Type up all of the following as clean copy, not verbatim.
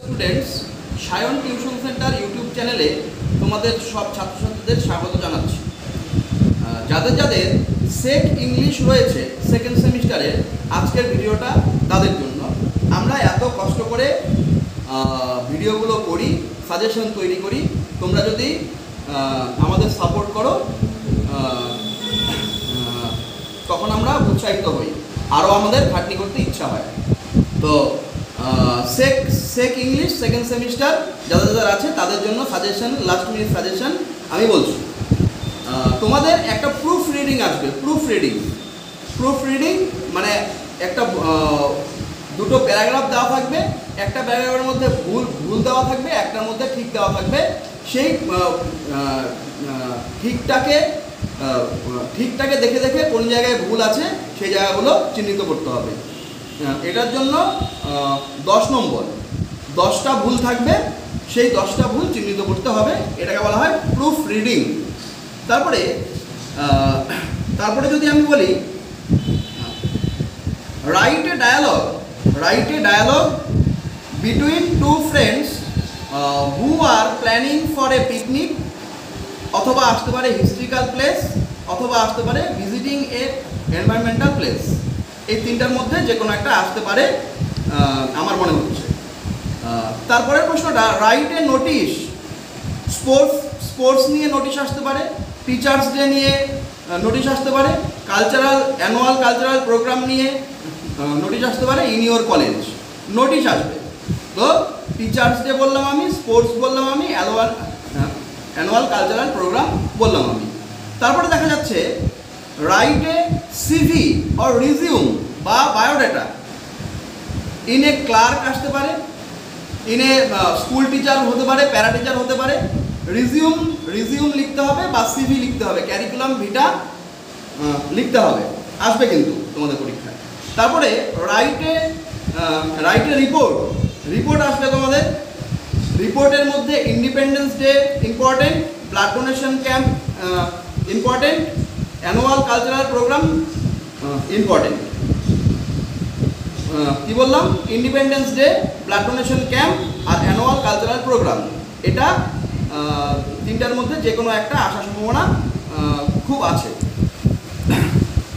Students, Sayan tuition centre YouTube চ্যানেলে তোমাদের সব ছাত্রছাত্রীদের স্বাগত জানাচ্ছি। যাদের যাদের সেক ইংলিশ রয়েছে সেকেন্ড সেমিস্টারে, আজকের ভিডিওটা তাদের জন্য। আমরা এত কষ্ট করে ভিডিওগুলো করি, সাজেশন তৈরি করি, তোমরা যদি আমাদের সাপোর্ট করো তখন আমরা উৎসাহিত হই, আরও আমাদের খাটনি করতে ইচ্ছা হয়। তো সেক ইংলিশ সেকেন্ড সেমিস্টার যাদের যাদের আছে তাদের জন্য সাজেশন, লাস্ট মিনিট সাজেশন আমি বলছি। তোমাদের একটা প্রুফ রিডিং আসবে। প্রুফ রিডিং মানে একটা দুটো প্যারাগ্রাফ দেওয়া থাকবে, একটা প্যারাগ্রাফের মধ্যে ভুল দেওয়া থাকবে, একটার মধ্যে ঠিক দেওয়া থাকবে। সেই ঠিকটাকে দেখে দেখে কোন জায়গায় ভুল আছে সেই জায়গাগুলো চিহ্নিত করতে হবে। এটার জন্য 10 নম্বর, 10টা ভুল থাকবে, সেই 10টা ভুল চিহ্নিত করতে হবে। এটাকে বলা হয় প্রুফ রিডিং। তারপরে যদি আমি বলি write a dialogue between two friends who are planning for a picnic, অথবা আসতে পারে হিস্ট্রিক্যাল প্লেস, অথবা আসতে পারে ভিজিটিং এ এনভায়রনমেন্টাল প্লেস। এই তিনটার মধ্যে যে কোনো একটা আসতে পারে আমার মনে হচ্ছে। তারপরের প্রশ্নটা রাইট এ নোটিশ। স্পোর্টস নিয়ে নোটিশ আসতে পারে, টিচার্স ডে নিয়ে নোটিশ আসতে পারে, অ্যানুয়াল কালচারাল প্রোগ্রাম নিয়ে নোটিশ আসতে পারে, ইন ইউর কলেজ নোটিশ আসবে। তো টিচার্স ডে বললাম আমি, স্পোর্টস বললাম আমি, অ্যানুয়াল কালচারাল প্রোগ্রাম বললাম আমি। তারপরে দেখা যাচ্ছে write a CV or resume বা বায়োডাটা ইন এ ক্লার্ক আসতে পারে, ইন এ স্কুল টিচার হতে পারে, প্যারা টিচার হতে পারে। রিজিউম লিখতে হবে বা সিভি লিখতে হবে, ক্যারিকুলাম ভিটা লিখতে হবে, আসবে কিন্তু তোমাদের পরীক্ষায়। তারপরে রাইট এ রিপোর্ট আসবে তোমাদের। রিপোর্টের মধ্যে independence day important, blood donation camp important, annual cultural programme important. কি বললাম? Independence day, blood donation camp আর অ্যানুয়াল কালচারাল প্রোগ্রাম। এটা তিনটার মধ্যে যে কোনো একটা আসার সম্ভাবনা খুব আছে।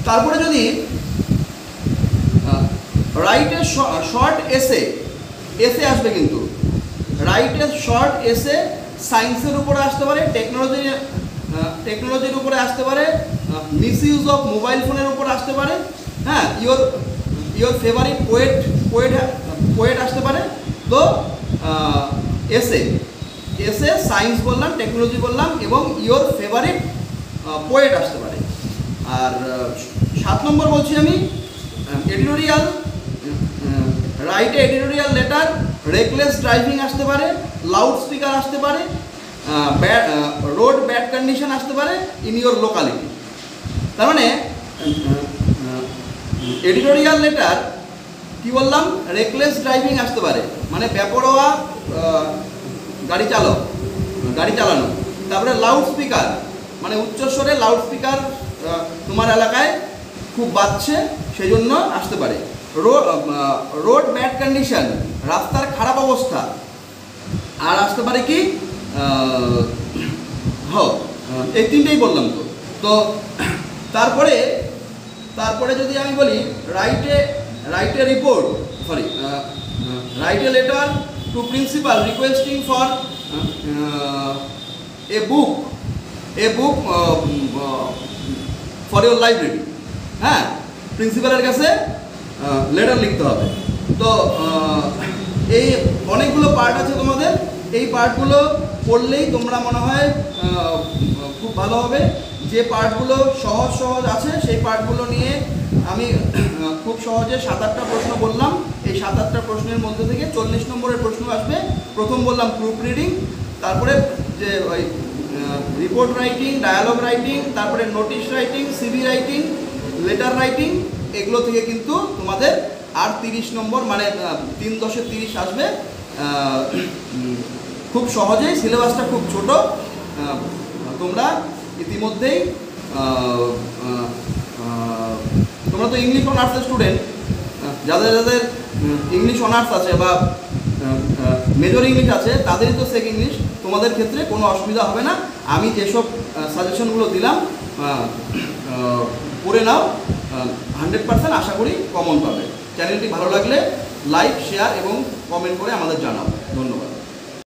তারপরে যদি রাইট এ শর্ট এসে আসবে কিন্তু। রাইট এ শর্ট এসে সায়েন্সের উপরে আসতে পারে, টেকনোলজির উপরে আসতে পারে, মিস ইউজ অফ মোবাইল ফোনের উপর আসতে পারে। হ্যাঁ, ইয়োর ফেভারিট পোয়েট আসতে পারে। তো এসে সায়েন্স বললাম, টেকনোলজি বললাম এবং ইয়োর ফেভারিট পোয়েট আসতে পারে। আর 7 নম্বর বলছি আমি editorial. Write a editorial letter, reckless driving আসতে পারে, লাউড স্পিকার আসতে পারে, রোড ব্যাড কন্ডিশন আসতে পারে, ইন ইয়োর লোকালিটি। তার মানে এডিটোরিয়াল লেটার কি বললাম, রেকলেস ড্রাইভিং আসতে পারে, মানে বেপরোয়া গাড়ি চালানো। তারপরে লাউড স্পিকার মানে উচ্চস্বরে লাউড স্পিকার তোমার এলাকায় খুব বাজছে, সেই জন্য আসতে পারে। রোড ব্যাড কন্ডিশন, রাস্তার খারাপ অবস্থা। আর আসতে পারে কি এই তিনটেই বললাম। তো তারপরে যদি আমি বলি write a letter to principal requesting for a book for your library. হ্যাঁ, প্রিন্সিপালের কাছে লেটার লিখতে হবে। তো এই অনেকগুলো পার্ট আছে তোমাদের, এই পার্টগুলো পড়লেই তোমরা মনে হয় খুব ভালো হবে। যে পার্টগুলো সহজ আছে সেই পার্টগুলো নিয়ে আমি খুব সহজে 7-8টা প্রশ্ন বললাম। এই 7-8টা প্রশ্নের মধ্যে থেকে 40 নম্বরের প্রশ্ন আসবে। প্রথম বললাম প্রুফ রিডিং, তারপরে যে ওই রিপোর্ট রাইটিং, ডায়ালগ রাইটিং, তারপরে notice writing, CV writing, letter writing. এগুলো থেকে কিন্তু তোমাদের আর 30 নম্বর মানে 3×10 = 30 আসবে। খুব সহজেই, সিলেবাসটা খুব ছোট। তোমরা ইতিমধ্যেই তোমরা তো ইংলিশ অনার্সের স্টুডেন্ট, যাদের ইংলিশ অনার্স আছে বা মেজর ইংলিশ আছে তাদেরই তো সেক ইংলিশ, তোমাদের ক্ষেত্রে কোনো অসুবিধা হবে না। আমি যেসব সাজেশনগুলো দিলাম করে নাও, 100% আশা করি কমন পাবে। চ্যানেলটি ভালো লাগলে লাইক, শেয়ার এবং কমেন্ট করে আমাদের জানাও। ধন্যবাদ।